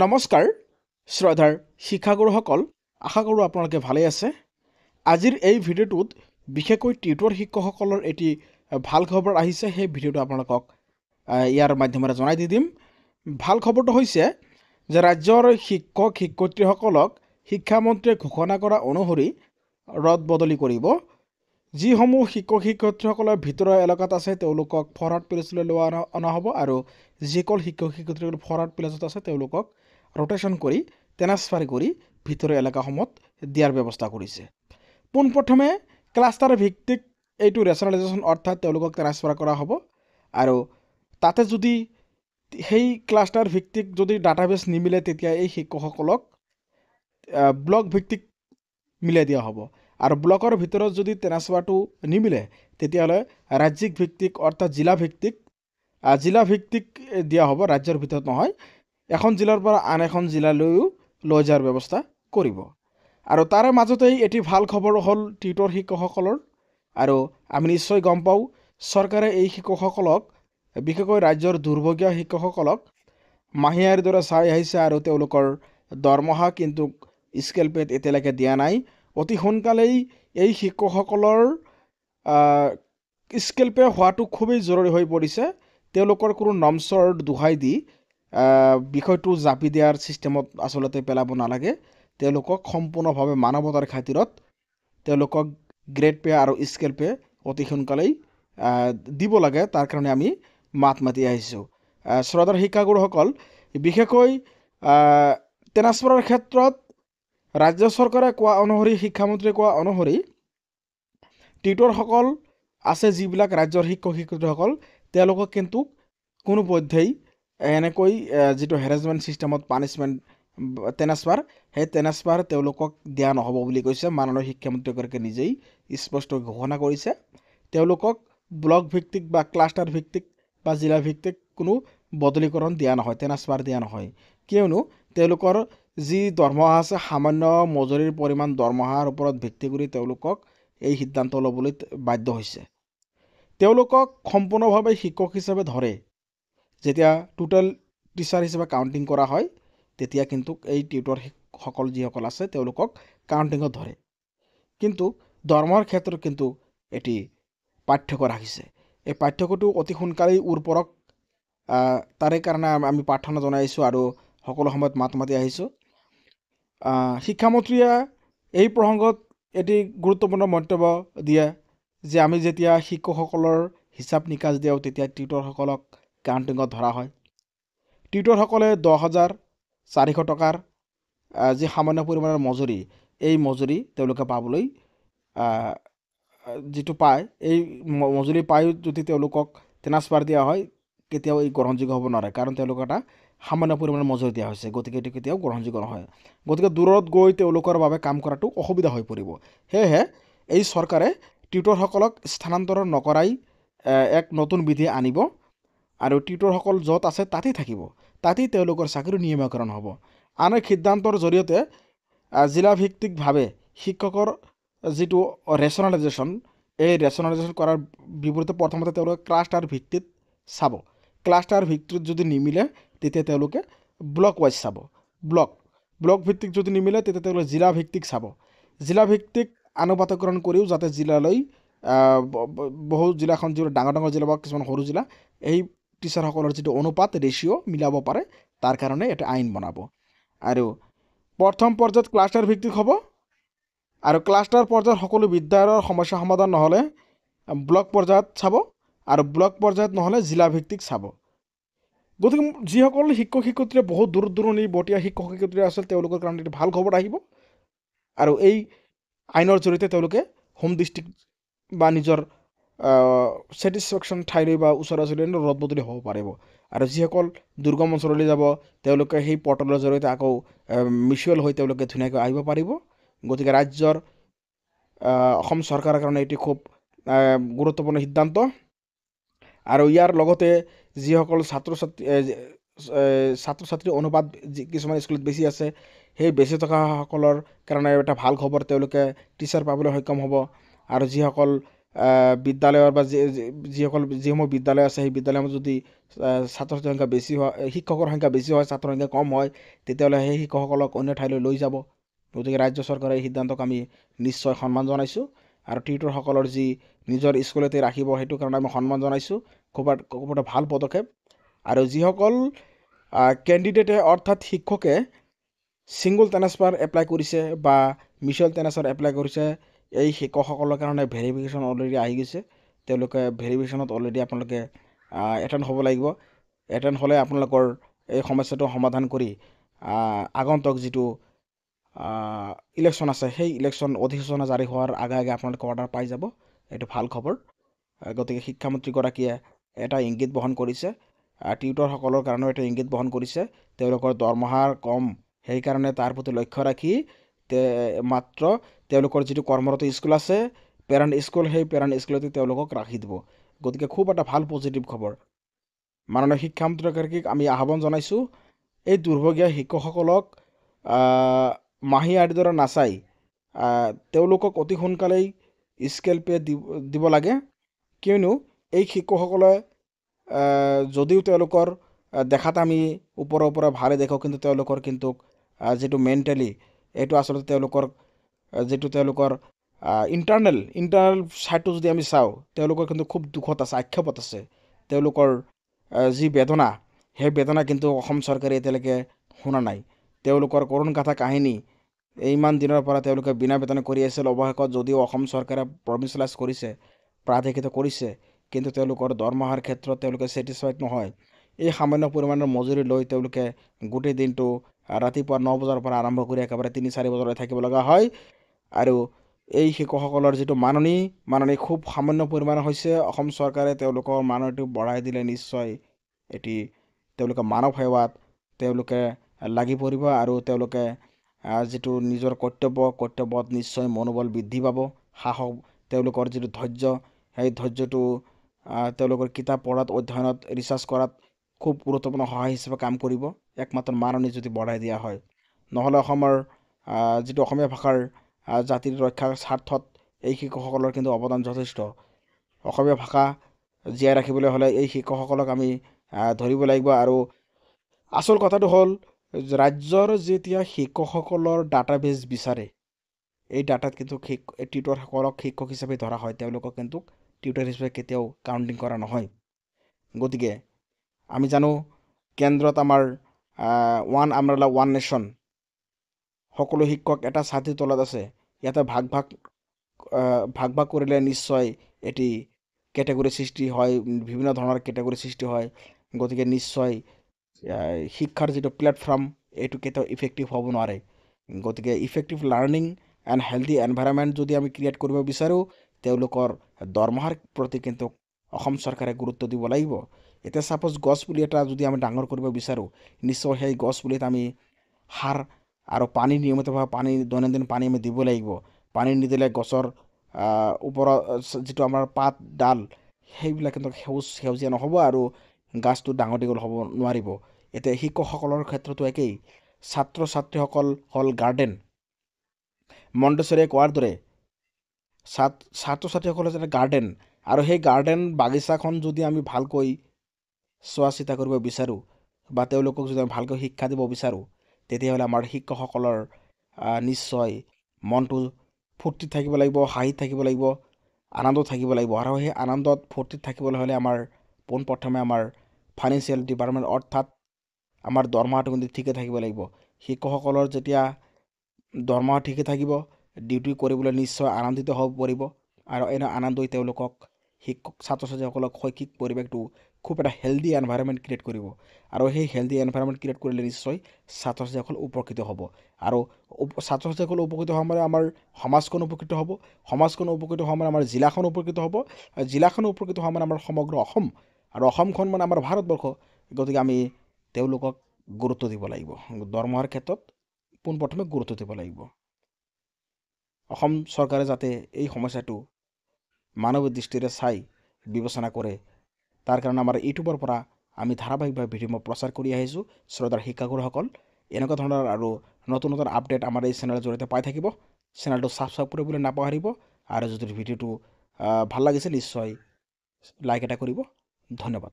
নমস্কাৰ শ্ৰদ্ধাৰ শিক্ষাগুৰুসকল, আশা কৰোঁ আপোনালোকে ভালে আছে। আজিৰ এই ভিডিঅ'টোত বিশেষকৈ টিউটৰ শিক্ষকসকলৰ এটি ভাল খবৰ আহিছে। সেই ভিডিঅ'টো আপোনালোকক ইয়াৰ মাধ্যমেৰে জনাই দি দিম। ভাল খবৰটো হৈছে যে ৰাজ্যৰ শিক্ষক শিক্ষয়িত্ৰীসকলক শিক্ষামন্ত্ৰীয়ে ঘোষণা কৰা অনুসৰি ৰদ বদলি কৰিব। যিসমূহ শিক্ষক শিক্ষয়িত্ৰীসকলৰ ভিতৰৰ এলেকাত আছে তেওঁলোকক ফৰৱাৰ্ড প্লেচলৈ লোৱা অনা হ'ব, আৰু যিসকল শিক্ষক শিক্ষয়িত্ৰীসকল ফৰৱাৰ্ড প্লেচত আছে তেওঁলোকক ৰোটেশ্যন কৰি ট্ৰেন্সফাৰ কৰি ভিতৰৰ এলেকাসমূহত দিয়াৰ ব্যৱস্থা কৰিছে। পোনপ্ৰথমে ক্লাষ্টাৰ ভিত্তিক এইটো ৰেচনেলাইজেশ্যন অৰ্থাৎ তেওঁলোকক ট্ৰেন্সফাৰ কৰা হ'ব, আৰু তাতে যদি সেই ক্লাষ্টাৰ ভিত্তিক যদি ডাটাবেছ নিমিলে তেতিয়া এই শিক্ষকসকলক ব্লক ভিত্তিক মিলাই দিয়া হ'ব, আৰু ব্লকৰ ভিতৰত যদি ট্ৰেন্সফাৰটো নিমিলে তেতিয়াহ'লে ৰাজ্যিক ভিত্তিক অৰ্থাৎ জিলা ভিত্তিক দিয়া হ'ব, ৰাজ্যৰ ভিতৰত নহয়। এখন জিলাৰ পৰা আন এখন জিলালৈও লৈ যোৱাৰ ব্যৱস্থা কৰিব। আৰু তাৰে মাজতেই এটি ভাল খবৰ হ'ল টিউটৰ শিক্ষকসকলৰ, আৰু আমি নিশ্চয় গম পাওঁ চৰকাৰে এই শিক্ষকসকলক বিশেষকৈ ৰাজ্যৰ দুৰ্ভগীয়া শিক্ষকসকলক মাহিয়াৰ দৰে চাই আহিছে, আৰু তেওঁলোকৰ দৰমহা কিন্তু স্কেল পেত এতিয়ালৈকে দিয়া নাই। অতি সোনকালেই এই শিক্ষকসকলৰ স্কেল পে হোৱাটো খুবেই জৰুৰী হৈ পৰিছে। তেওঁলোকৰ কোনো নমচৰ দোহাই দি বিষয়টো জাপি দিয়াৰ ছিষ্টেমত আচলতে পেলাব নালাগে। তেওঁলোকক সম্পূৰ্ণভাৱে মানৱতাৰ খাতিৰত তেওঁলোকক গ্ৰেড পে আৰু স্কেল পে অতি সোনকালেই দিব লাগে, তাৰ কাৰণে আমি মাত মাতি আহিছোঁ। শ্ৰদ্ধাৰ শিক্ষাগুৰুসকল, বিশেষকৈ ট্ৰেন্সফাৰৰ ক্ষেত্ৰত ৰাজ্য চৰকাৰে কোৱা অনুসৰি, শিক্ষামন্ত্ৰীয়ে কোৱা অনুসৰি টিউটৰসকল আছে যিবিলাক ৰাজ্যৰ শিক্ষক শিক্ষয়িত্ৰীসকল, তেওঁলোকক কিন্তু কোনোপধ্যেই এনেকৈ যিটো হেৰেছমেণ্ট ছিষ্টেমত পানিছমেণ্ট ট্ৰেন্সফাৰ, সেই ট্ৰেন্সফাৰ তেওঁলোকক দিয়া নহ'ব বুলি কৈছে। মাননীয় শিক্ষামন্ত্ৰীগৰাকীয়ে নিজেই স্পষ্ট ঘোষণা কৰিছে। তেওঁলোকক ব্লক ভিত্তিক বা ক্লাষ্টাৰ ভিত্তিক বা জিলা ভিত্তিক কোনো বদলীকৰণ দিয়া নহয়, ট্ৰেন্সফাৰ দিয়া নহয়। কিয়নো তেওঁলোকৰ যি দৰমহা আছে সামান্য মজুৰিৰ পৰিমাণ দৰমহাৰ ওপৰত ভিত্তি কৰি তেওঁলোকক এই সিদ্ধান্ত ল'বলৈ বাধ্য হৈছে। তেওঁলোকক সম্পূৰ্ণভাৱে শিক্ষক হিচাপে ধৰে যেতিয়া টোটেল টিচাৰ হিচাপে কাউণ্টিং কৰা হয়, তেতিয়া কিন্তু এই টিউটৰসকল যিসকল আছে তেওঁলোকক কাউণ্টিঙত ধৰে, কিন্তু দৰমহাৰ ক্ষেত্ৰত কিন্তু এটি পাৰ্থক্য ৰাখিছে। এই পাৰ্থক্যটো অতি সোনকালেই পৰক, তাৰে কাৰণে আমি প্ৰাৰ্থনা জনাইছোঁ আৰু সকলো সময়ত মাত মাতি আহিছোঁ। শিক্ষামন্ত্ৰীয়ে এই প্ৰসংগত এটি গুৰুত্বপূৰ্ণ মন্তব্য দিয়ে যে আমি যেতিয়া শিক্ষকসকলৰ হিচাপ নিকাচ দিওঁ তেতিয়া টিউটৰসকলক কাউণ্টিঙত ধৰা হয়। টিউটৰসকলে 10,400 টকাৰ যি সামান্য পৰিমাণৰ মজুৰি, এই মজুৰি তেওঁলোকে পাবলৈ যিটো পায়, এই মজুৰি পায়ো যদি তেওঁলোকক ট্ৰেন্সফাৰ দিয়া হয় কেতিয়াও এই গ্ৰহণযোগ্য হ'ব নোৱাৰে, কাৰণ তেওঁলোকক এটা সামান্য পৰিমাণৰ মজুৰি দিয়া হৈছে, গতিকে এইটো কেতিয়াও গ্ৰহণযোগ্য নহয়। গতিকে দূৰত গৈ তেওঁলোকৰ বাবে কাম কৰাটো অসুবিধা হৈ পৰিব। সেয়েহে এই চৰকাৰে টিউটৰসকলক স্থানান্তৰ নকৰাই এক নতুন বিধি আনিব, আৰু টিউটৰসকল য'ত আছে তাতেই থাকিব, তাতেই তেওঁলোকৰ চাকৰি নিয়মীকৰণ হ'ব। আন এক সিদ্ধান্তৰ জৰিয়তে জিলাভিত্তিকভাৱে শিক্ষকৰ যিটো ৰেচনেলাইজেশ্যন, এই ৰেচনেলাইজেশ্যন কৰাৰ বিপৰীতে প্ৰথমতে তেওঁলোকে ক্লাষ্টাৰ ভিত্তিত চাব। ক্লাষ্টাৰ ভিত্তিত যদি নিমিলে তেতিয়া তেওঁলোকে ব্লক ৱাইজ চাব। ব্লক ভিত্তিক যদি নিমিলে তেতিয়া তেওঁলোকে জিলা ভিত্তিক চাব। জিলা ভিত্তিক আনুপাতিকৰণ কৰিও যাতে জিলালৈ বহু জিলাখন যিবোৰ ডাঙৰ ডাঙৰ জিলা বা কিছুমান সৰু জিলা, এই টিচাৰসকলৰ যিটো অনুপাত ৰেচিঅ' মিলাব পাৰে, তাৰ কাৰণে এটা আইন বনাব। আৰু প্ৰথম পৰ্যায়ত ক্লাষ্টাৰ ভিত্তিক হ'ব, আৰু ক্লাষ্টাৰ পৰ্যায়ত সকলো বিদ্যালয়ৰ সমস্যা সমাধান নহ'লে ব্লক পৰ্যায়ত চাব, আৰু ব্লক পৰ্যায়ত নহ'লে জিলা ভিত্তিক চাব। গতিকে যিসকল শিক্ষক শিক্ষয়িত্ৰীয়ে বহুত দূৰ দূৰণি বতীয়া শিক্ষক শিক্ষয়িত্ৰী আছিল তেওঁলোকৰ কাৰণে এটি ভাল খবৰ আহিব, আৰু এই আইনৰ জৰিয়তে তেওঁলোকে হোম ডিষ্ট্ৰিক্ট বা নিজৰ ছেটিছফেকশ্যন ঠাইলৈ বা ওচৰা ওচৰি ৰদ বদলি হ'ব পাৰিব। আৰু যিসকল দুৰ্গম অঞ্চললৈ যাব তেওঁলোকে সেই পৰ্টেলৰ জৰিয়তে আকৌ মিউচুৱেল হৈ তেওঁলোকে ধুনীয়াকৈ আহিব পাৰিব। গতিকে ৰাজ্যৰ অসম চৰকাৰৰ কাৰণে এটি খুব গুৰুত্বপূৰ্ণ সিদ্ধান্ত। আৰু ইয়াৰ লগতে যিসকল ছাত্ৰ ছাত্ৰীৰ অনুপাত কিছুমান স্কুলত বেছি আছে, সেই বেছি থকাসকলৰ কাৰণে এটা ভাল খবৰ, তেওঁলোকে টিচাৰ পাবলৈ সক্ষম হ'ব। আৰু যিসকল বিদ্যালয়ৰ বা যিসমূহ বিদ্যালয় আছে সেই বিদ্যালয়সমূহ যদি ছাত্ৰ ছাত্ৰীৰ সংখ্যা বেছি হয়, শিক্ষকৰ সংখ্যা বেছি হয়, ছাত্ৰৰ সংখ্যা কম হয়, তেতিয়াহ'লে সেই শিক্ষকসকলক অন্য ঠাইলৈ লৈ যাব। গতিকে ৰাজ্য চৰকাৰে এই সিদ্ধান্তক আমি নিশ্চয় সন্মান জনাইছোঁ আৰু টিউটৰসকলৰ যি নিজৰ স্কুলতে ৰাখিব সেইটো কাৰণে আমি সন্মান জনাইছোঁ। খুব এটা ভাল পদক্ষেপ। আৰু যিসকল কেণ্ডিডেটে অৰ্থাৎ শিক্ষকে ছিংগল ট্ৰান্সফাৰ এপ্লাই কৰিছে বা মিউচুৱেল ট্ৰান্সফাৰ এপ্লাই কৰিছে, এই শিক্ষকসকলৰ কাৰণে ভেৰিফিকেশ্যন অলৰেডি আহি গৈছে। তেওঁলোকে ভেৰিফিকেশ্যনত অলৰেডি আপোনালোকে এটেণ্ড হ'ব লাগিব। এটেণ্ড হ'লে আপোনালোকৰ এই সমস্যাটো সমাধান কৰি আগন্তুক যিটো ইলেকশ্যন আছে সেই ইলেকশ্যন অধিসূচনা জাৰি হোৱাৰ আগে আগে আপোনালোকে অৰ্ডাৰ পাই যাব। এইটো ভাল খবৰ। গতিকে শিক্ষামন্ত্ৰীগৰাকীয়ে এটা ইংগিত বহন কৰিছে, টিউটৰসকলৰ কাৰণেও এটা ইংগিত বহন কৰিছে। তেওঁলোকৰ দৰমহাৰ কম, সেইকাৰণে তাৰ প্ৰতি লক্ষ্য ৰাখি মাত্ৰ তেওঁলোকৰ যিটো কৰ্মৰত স্কুল আছে, পেৰেণ্ট স্কুল, সেই পেৰেণ্ট স্কুলতে তেওঁলোকক ৰাখি দিব। গতিকে খুব এটা ভাল পজিটিভ খবৰ। মাননীয় শিক্ষামন্ত্ৰীগৰাকীক আমি আহ্বান জনাইছোঁ, এই দুৰ্ভগীয়া শিক্ষকসকলক মাহী আদিৰ দৰে নাচাই তেওঁলোকক অতি সোনকালেই স্কেল পে দিব লাগে। কিয়নো এই শিক্ষকসকলে যদিও তেওঁলোকৰ দেখাত আমি ওপৰৰ পৰা ভালে দেখোঁ, কিন্তু তেওঁলোকৰ কিন্তু যিটো মেণ্টেলি, এইটো আচলতে তেওঁলোকৰ ইণ্টাৰনেল ছাইডটো যদি আমি চাওঁ, তেওঁলোকৰ কিন্তু খুব দুখত আছে, আক্ষেপত আছে। তেওঁলোকৰ যি বেদনা, সেই বেদনা কিন্তু অসম চৰকাৰে এতিয়ালৈকে শুনা নাই। তেওঁলোকৰ কৰুণ গাথা কাহিনী, ইমান দিনৰ পৰা তেওঁলোকে বিনা বেতনে কৰি আছিল, অৱশেষত যদিও অসম চৰকাৰে প্ৰভিঞ্চিয়েলাইজ কৰিছে, প্ৰাধিকৃত কৰিছে, কিন্তু তেওঁলোকৰ দৰমহাৰ ক্ষেত্ৰত তেওঁলোকে ছেটিছফাইড নহয়। এই সামান্য পৰিমাণৰ মজুৰি লৈ তেওঁলোকে গোটেই দিনটো ৰাতিপুৱা 9 বজাৰ পৰা আৰম্ভ কৰি একেবাৰে 3-4 বজালৈ থাকিব লগা হয়। আৰু এই শিক্ষকসকলৰ যিটো মাননি খুব সামান্য পৰিমাণৰ হৈছে। অসম চৰকাৰে তেওঁলোকৰ মাননিটো বঢ়াই দিলে নিশ্চয় এটি তেওঁলোকে মানৱ সেৱাত তেওঁলোকে লাগি পৰিব আৰু তেওঁলোকে যিটো নিজৰ কৰ্তব্যত নিশ্চয় মনোবল বৃদ্ধি পাব। সাহস, তেওঁলোকৰ যিটো ধৈৰ্য, সেই ধৈৰ্যটো তেওঁলোকৰ কিতাপ পঢ়াত, অধ্যয়নত, ৰিচাৰ্চ কৰাত খুব গুৰুত্বপূৰ্ণ সহায় হিচাপে কাম কৰিব, একমাত্ৰ মাননি যদি বঢ়াই দিয়া হয়। নহ'লে অসমৰ যিটো অসমীয়া ভাষাৰ জাতিৰ ৰক্ষাৰ স্বাৰ্থত এই শিক্ষকসকলৰ কিন্তু অৱদান যথেষ্ট। অসমীয়া ভাষা জীয়াই ৰাখিবলৈ হ'লে এই শিক্ষকসকলক আমি ধৰিব লাগিব। আৰু আচল কথাটো হ'ল, ৰাজ্যৰ যেতিয়া শিক্ষকসকলৰ ডাটাবেছ বিচাৰে, এই ডাটাত কিন্তু টিউটৰসকলক শিক্ষক হিচাপে ধৰা হয়, তেওঁলোকক কিন্তু টিউটৰ হিচাপে কেতিয়াও কাউণ্টিং কৰা নহয়। গতিকে আমি জানো কেন্দ্ৰত আমাৰ ওৱান আমব্ৰেলা ওৱান নেশ্যন, সকলো শিক্ষক এটা ছাতিৰ তলত আছে। ইয়াতে ভাগ ভাগ কৰিলে নিশ্চয় এটি কেটেগৰী সৃষ্টি হয়, বিভিন্ন ধৰণৰ কেটেগৰী সৃষ্টি হয়। গতিকে নিশ্চয় শিক্ষাৰ যিটো প্লেটফৰ্ম, এইটো কেতিয়াও ইফেক্টিভ হ'ব নোৱাৰে। গতিকে effective learning and healthy environment যদি আমি ক্ৰিয়েট কৰিব বিচাৰোঁ, তেওঁলোকৰ দৰমহাৰ প্ৰতি কিন্তু অসম চৰকাৰে গুৰুত্ব দিব লাগিব। এতিয়া ছাপ'জ গছপুলি এটা যদি আমি ডাঙৰ কৰিব বিচাৰোঁ, নিশ্চয় সেই গছপুলিত আমি সাৰ আৰু পানী নিয়মিতভাৱে দৈনন্দিন পানী আমি দিব লাগিব। পানী নিদিলে গছৰ ওপৰত যিটো আমাৰ পাত, ডাল, সেইবিলাক কিন্তু সেউজীয়া নহ'ব আৰু গাছটো ডাঙৰ দীঘল হ'ব নোৱাৰিব। এতিয়া শিক্ষকসকলৰ ক্ষেত্ৰতো একেই। ছাত্ৰ ছাত্ৰীসকল হ'ল গাৰ্ডেন। মণ্টেছৰীয়ে কোৱাৰ দৰে ছাত্ৰ ছাত্ৰীসকল হৈছে গাৰ্ডেন, আৰু সেই গাৰ্ডেন বাগিচাখন যদি আমি ভালকৈ চোৱা চিতা কৰিব বিচাৰোঁ বা তেওঁলোকক যদি আমি ভালকৈ শিক্ষা দিব বিচাৰোঁ, তেতিয়াহ'লে আমাৰ শিক্ষকসকলৰ নিশ্চয় মনটো ফূৰ্তিত থাকিব লাগিব, হাঁহিত থাকিব লাগিব, আনন্দত থাকিব লাগিব। আৰু সেই আনন্দত ফূৰ্তিত থাকিবলৈ হ'লে আমাৰ পোনপ্ৰথমে আমাৰ ফাইনেন্সিয়েল ডিপাৰ্টমেণ্ট, অৰ্থাৎ আমাৰ দৰমহাটো কিন্তু ঠিকে থাকিব লাগিব। শিক্ষকসকলৰ যেতিয়া দৰমহা ঠিকে থাকিব, ডিউটি কৰিবলৈ নিশ্চয় আনন্দিত হ'ব পাৰিব, আৰু এনে আনন্দই তেওঁলোকক ছাত্ৰ ছাত্ৰীসকলক শৈক্ষিক পৰিৱেশটো খুব এটা হেল্ডি এনভাইৰনমেণ্ট ক্ৰিয়েট কৰিব। আৰু সেই হেল্ডি এনভাইৰনমেণ্ট ক্ৰিয়েট কৰিলে নিশ্চয় ছাত্ৰ ছাত্ৰীসকল উপকৃত হ'ব। আৰু ছাত্ৰ ছাত্ৰীসকল উপকৃত হোৱাৰ মানে আমাৰ সমাজখন উপকৃত হ'ব। সমাজখন উপকৃত হোৱাৰ মানে আমাৰ জিলাখন উপকৃত হ'ব। আৰু জিলাখন উপকৃত হোৱা মানে আমাৰ সমগ্ৰ অসম, আৰু অসমখন মানে আমাৰ ভাৰতবৰ্ষ। গতিকে আমি তেওঁলোকক গুৰুত্ব দিব লাগিব। দৰমহাৰ ক্ষেত্ৰত পোনপ্ৰথমে গুৰুত্ব দিব লাগিব। অসম চৰকাৰে যাতে এই সমস্যাটো মানৱীয় দৃষ্টিৰে চাই বিবেচনা কৰে, তাৰ কাৰণে আমাৰ ইউটিউবৰ পৰা আমি ধাৰাবাহিকভাৱে ভিডিঅ' প্ৰচাৰ কৰি আহিছোঁ। শ্ৰদ্ধাৰ শিক্ষাগুৰুসকল, এনেকুৱা ধৰণৰ আৰু নতুন নতুন আপডেট আমাৰ এই চেনেলৰ জৰিয়তে পাই থাকিব। চেনেলটো ছাবস্ক্ৰাইব কৰিবলৈ নাপাহৰিব। আৰু যদি ভিডিঅ'টো ভাল লাগিছে নিশ্চয় লাইক এটা কৰিব। ধন্যবাদ।